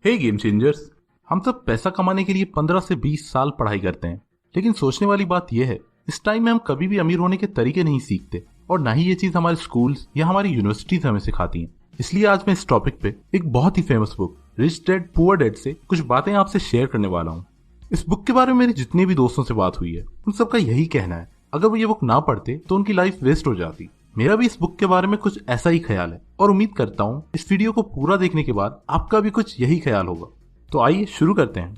हे game changers. हम सब पैसा कमाने के लिए 15 से 20 साल पढ़ाई करते हैं, लेकिन सोचने वाली बात यह है इस टाइम में हम कभी भी अमीर होने के तरीके नहीं सीखते और ना ही ये चीज हमारे स्कूल्स या हमारी यूनिवर्सिटीज हमें सिखाती हैं। इसलिए आज मैं इस टॉपिक पे एक बहुत ही famous book rich dad poor dad से कुछ बातें आपसे शेयर करने वाला हूँ। इस बुक के बारे में मेरे जितने भी दोस्तों से बात हुई है उन सबका यही कहना है, अगर वो ये बुक ना पढ़ते तो उनकी लाइफ वेस्ट हो जाती। मेरा भी इस बुक के बारे में कुछ ऐसा ही ख्याल है और उम्मीद करता हूँ इस वीडियो को पूरा देखने के बाद आपका भी कुछ यही ख्याल होगा। तो आइए शुरू करते हैं।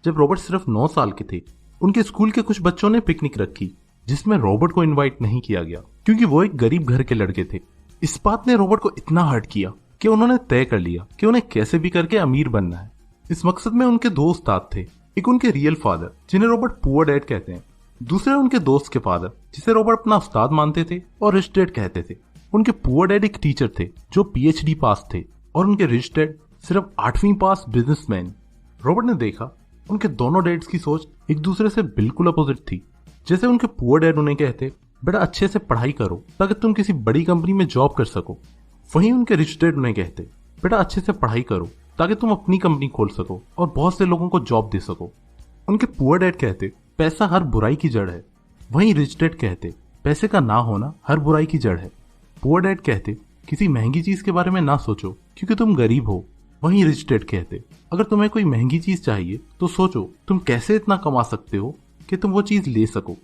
जब रॉबर्ट सिर्फ 9 साल के थे, उनके स्कूल के कुछ बच्चों ने पिकनिक रखी जिसमें रॉबर्ट को इनवाइट नहीं किया गया क्योंकि वो एक गरीब घर के लड़के थे। इस बात ने रॉबर्ट को इतना हर्ट किया कि उन्होंने तय कर लिया कि उन्हें कैसे भी करके अमीर बनना है। इस मकसद में उनके दो उस्ताद थे, एक उनके रियल फादर जिन्हें रॉबर्ट पुअर डैड कहते हैं, दूसरे उनके दोस्त के फादर जिसे रॉबर्ट अपना उस्ताद मानते थे और रिच डैड कहते थे। उनके पुअर डैड एक टीचर थे जो पीएचडी पास थे और उनके रिच डैड सिर्फ 8वीं पास बिजनेसमैन। रॉबर्ट ने देखा उनके दोनों डैड्स की सोच एक दूसरे से बिल्कुल अपोजिट थी। जैसे उनके पुअर डैड उन्हें कहते बेटा अच्छे से पढ़ाई करो ताकि तुम किसी बड़ी कंपनी में जॉब कर सको, वहीं उनके रिच डैड उन्हें कहते बेटा अच्छे से पढ़ाई करो ताकि तुम अपनी कंपनी खोल सको और बहुत से लोगों को जॉब दे सको। उनके पुअर डैड कहते पैसा हर बुराई की जड़ है, वहीं रिच डैड कहते पैसे का ना होना हर बुराई की जड़ है। पुअर डैड कहते किसी महंगी चीज के बारे में ना सोचो क्योंकि तुम गरीब हो, वहीं रिच डैड कहते अगर तुम्हें कोई महंगी चीज चाहिए तो सोचो तुम कैसे इतना कमा सकते हो कि तुम वो चीज ले सको।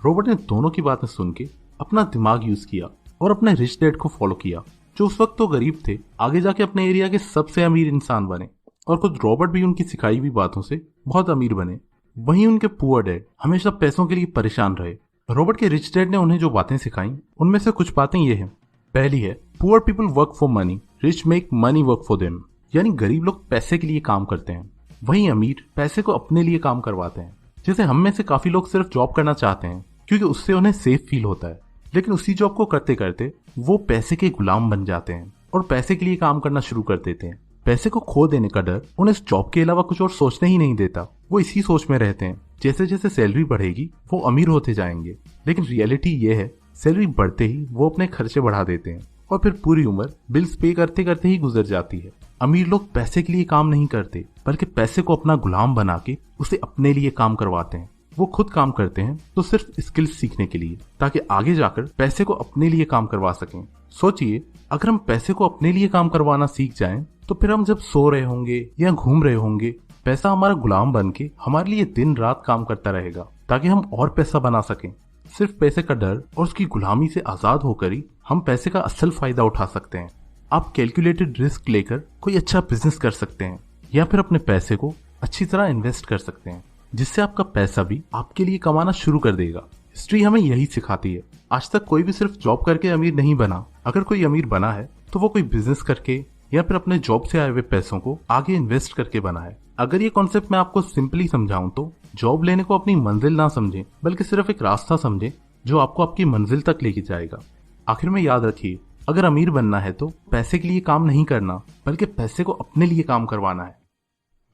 रॉबर्ट ने दोनों की बातें सुन के अपना दिमाग यूज किया और अपने रिच डैड को फॉलो किया जो उस वक्त तो गरीब थे, आगे जाके अपने एरिया के सबसे अमीर इंसान बने और खुद रॉबर्ट भी उनकी सिखाई हुई बातों से बहुत अमीर बने। वहीं उनके पुअर डैड हमेशा पैसों के लिए परेशान रहे। रॉबर्ट के रिच डैड ने उन्हें जो बातें सिखाई उनमें से कुछ बातें ये हैं। पहली है poor people work for money, rich make money work for them, यानी गरीब लोग पैसे के लिए काम करते हैं, वहीं अमीर पैसे को अपने लिए काम करवाते हैं। जैसे हम में से काफी लोग सिर्फ जॉब करना चाहते हैं क्योंकि उससे उन्हें सेफ फील होता है, लेकिन उसी जॉब को करते करते वो पैसे के गुलाम बन जाते हैं और पैसे के लिए काम करना शुरू कर देते हैं। पैसे को खो देने का डर उन्हें इस जॉब के अलावा कुछ और सोचने ही नहीं देता। वो इसी सोच में रहते हैं जैसे जैसे सैलरी बढ़ेगी वो अमीर होते जाएंगे, लेकिन रियलिटी ये है सैलरी बढ़ते ही वो अपने खर्चे बढ़ा देते हैं और फिर पूरी उम्र बिल्स पे करते करते ही गुजर जाती है। अमीर लोग पैसे के लिए काम नहीं करते बल्कि पैसे को अपना गुलाम बना के उसे अपने लिए काम करवाते हैं। वो खुद काम करते हैं तो सिर्फ स्किल्स सीखने के लिए ताकि आगे जाकर पैसे को अपने लिए काम करवा सकें। सोचिए अगर हम पैसे को अपने लिए काम करवाना सीख जाएं तो फिर हम जब सो रहे होंगे या घूम रहे होंगे पैसा हमारा गुलाम बन के हमारे लिए दिन रात काम करता रहेगा ताकि हम और पैसा बना सकें। सिर्फ पैसे का डर और उसकी गुलामी से आजाद होकर ही हम पैसे का असल फायदा उठा सकते हैं। आप कैलकुलेटेड रिस्क लेकर कोई अच्छा बिजनेस कर सकते हैं या फिर अपने पैसे को अच्छी तरह इन्वेस्ट कर सकते हैं जिससे आपका पैसा भी आपके लिए कमाना शुरू कर देगा। हिस्ट्री हमें यही सिखाती है। आज तक कोई भी सिर्फ जॉब करके अमीर नहीं बना। अगर कोई अमीर बना है तो वो कोई बिजनेस करके या फिर अपने जॉब से आए हुए पैसों को आगे इन्वेस्ट करके बना है। अगर ये कॉन्सेप्ट मैं आपको सिंपली समझाऊं तो जॉब लेने को अपनी मंजिल ना समझें बल्कि सिर्फ एक रास्ता समझें जो आपको आपकी मंजिल तक लेके जाएगा। आखिर में याद रखिए अगर अमीर बनना है तो पैसे के लिए काम नहीं करना बल्कि पैसे को अपने लिए काम करवाना है।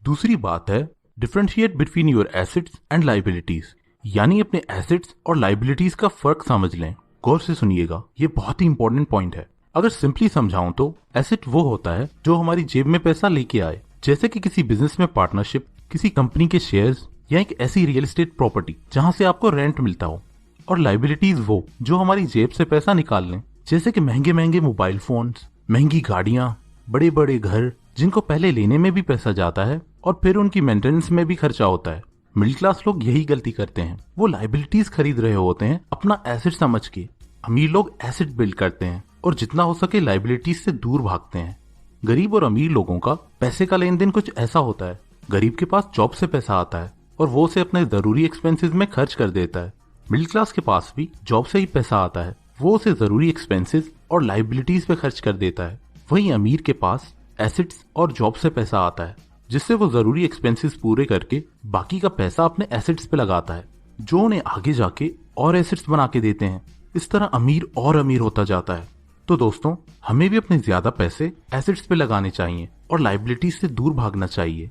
दूसरी बात है differentiate between your assets and liabilities, यानी अपने एसेट्स और लाइबिलिटीज का फर्क समझ लें। गौर से सुनिएगा, ये बहुत ही इंपॉर्टेंट पॉइंट है। अगर सिंपली समझाऊं तो एसेट वो होता है जो हमारी जेब में पैसा लेके आए, जैसे कि किसी बिजनेस में पार्टनरशिप, किसी कंपनी के शेयर्स या एक ऐसी रियल एस्टेट प्रॉपर्टी जहां से आपको रेंट मिलता हो। और लाइबिलिटीज वो जो हमारी जेब से पैसा निकाल लें, जैसे कि महंगे महंगे मोबाइल फोन्स, महंगी गाड़ियां, बड़े बड़े घर जिनको पहले लेने में भी पैसा जाता है और फिर उनकी मेंटेनेंस में भी खर्चा होता है। मिडिल क्लास लोग यही गलती करते हैं, वो लाइबिलिटीज खरीद रहे होते हैं अपना एसेट समझ के। अमीर लोग एसेट बिल्ड करते हैं और जितना हो सके लाइबिलिटीज से दूर भागते हैं। गरीब और अमीर लोगों का पैसे का लेन देन कुछ ऐसा होता है, गरीब के पास जॉब से पैसा आता है और वो उसे अपने जरूरी एक्सपेंसेस में खर्च कर देता है। मिडिल क्लास के पास भी जॉब से ही पैसा आता है, वो उसे जरूरी एक्सपेंसेस और लाइबिलिटीज पे खर्च कर देता है। वहीं अमीर के पास एसेट्स और जॉब से पैसा आता है जिससे वो जरूरी एक्सपेंसेस पूरे करके बाकी का पैसा अपने एसेट्स पे लगाता है जो उन्हें आगे जाके और एसेट्स बना के देते हैं। इस तरह अमीर और अमीर होता जाता है। तो दोस्तों हमें भी अपने ज्यादा पैसे एसेट्स पे लगाने चाहिए और लाइबिलिटीज से दूर भागना चाहिए।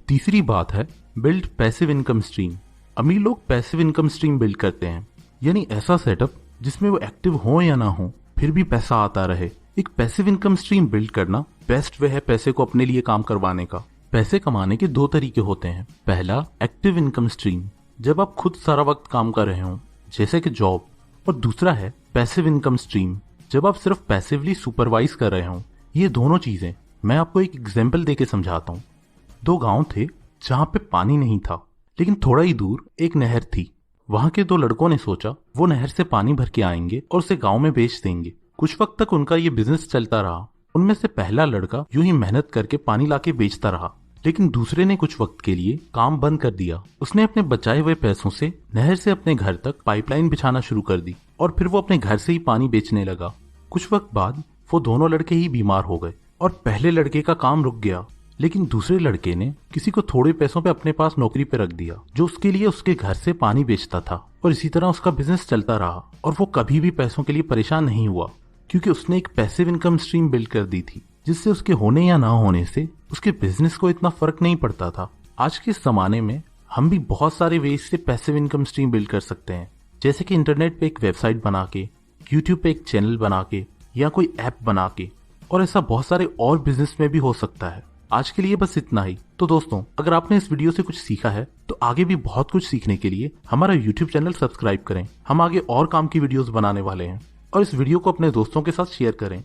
तीसरी बात है बिल्ड पैसिव इनकम स्ट्रीम। अमीर लोग पैसिव इनकम स्ट्रीम बिल्ड करते हैं, यानी ऐसा सेटअप जिसमें वो एक्टिव हो या ना हो फिर भी पैसा आता रहे। एक पैसिव इनकम स्ट्रीम बिल्ड करना बेस्ट वे है पैसे को अपने लिए काम करवाने का। पैसे कमाने के दो तरीके होते हैं। पहला, एक्टिव इनकम स्ट्रीम, जब आप खुद सारा वक्त काम कर रहे हो जैसे कि जॉब। और दूसरा है पैसिव इनकम स्ट्रीम, जब आप सिर्फ पैसिवली सुपरवाइज कर रहे हो। ये दोनों चीजें मैं आपको एक एग्जाम्पल देके समझाता हूँ। दो गांव थे जहाँ पे पानी नहीं था, लेकिन थोड़ा ही दूर एक नहर थी। वहां के दो लड़कों ने सोचा वो नहर से पानी भर के आएंगे और उसे गांव में बेच देंगे। कुछ वक्त तक उनका ये बिजनेस चलता रहा। उनमें से पहला लड़का यूं ही मेहनत करके पानी लाके बेचता रहा, लेकिन दूसरे ने कुछ वक्त के लिए काम बंद कर दिया। उसने अपने बचाए हुए पैसों से नहर से अपने घर तक पाइपलाइन बिछाना शुरू कर दी और फिर वो अपने घर से ही पानी बेचने लगा। कुछ वक्त बाद वो दोनों लड़के ही बीमार हो गए और पहले लड़के का काम रुक गया, लेकिन दूसरे लड़के ने किसी को थोड़े पैसों पे अपने पास नौकरी पे रख दिया जो उसके लिए उसके घर से पानी बेचता था। और इसी तरह उसका बिजनेस चलता रहा और वो कभी भी पैसों के लिए परेशान नहीं हुआ, क्योंकि उसने एक पैसिव इनकम स्ट्रीम बिल्ड कर दी थी, जिससे उसके होने या ना होने से उसके बिजनेस को इतना फर्क नहीं पड़ता था। आज के इस जमाने में हम भी बहुत सारे वेज से पैसिव इनकम स्ट्रीम बिल्ड कर सकते हैं, जैसे कि इंटरनेट पे एक वेबसाइट बना के, यूट्यूब पे एक चैनल बना के, या कोई ऐप बना के, और ऐसा बहुत सारे और बिजनेस में भी हो सकता है। आज के लिए बस इतना ही। तो दोस्तों, अगर आपने इस वीडियो से कुछ सीखा है तो आगे भी बहुत कुछ सीखने के लिए हमारा यूट्यूब चैनल सब्सक्राइब करें। हम आगे और काम की वीडियोस बनाने वाले हैं, और इस वीडियो को अपने दोस्तों के साथ शेयर करें।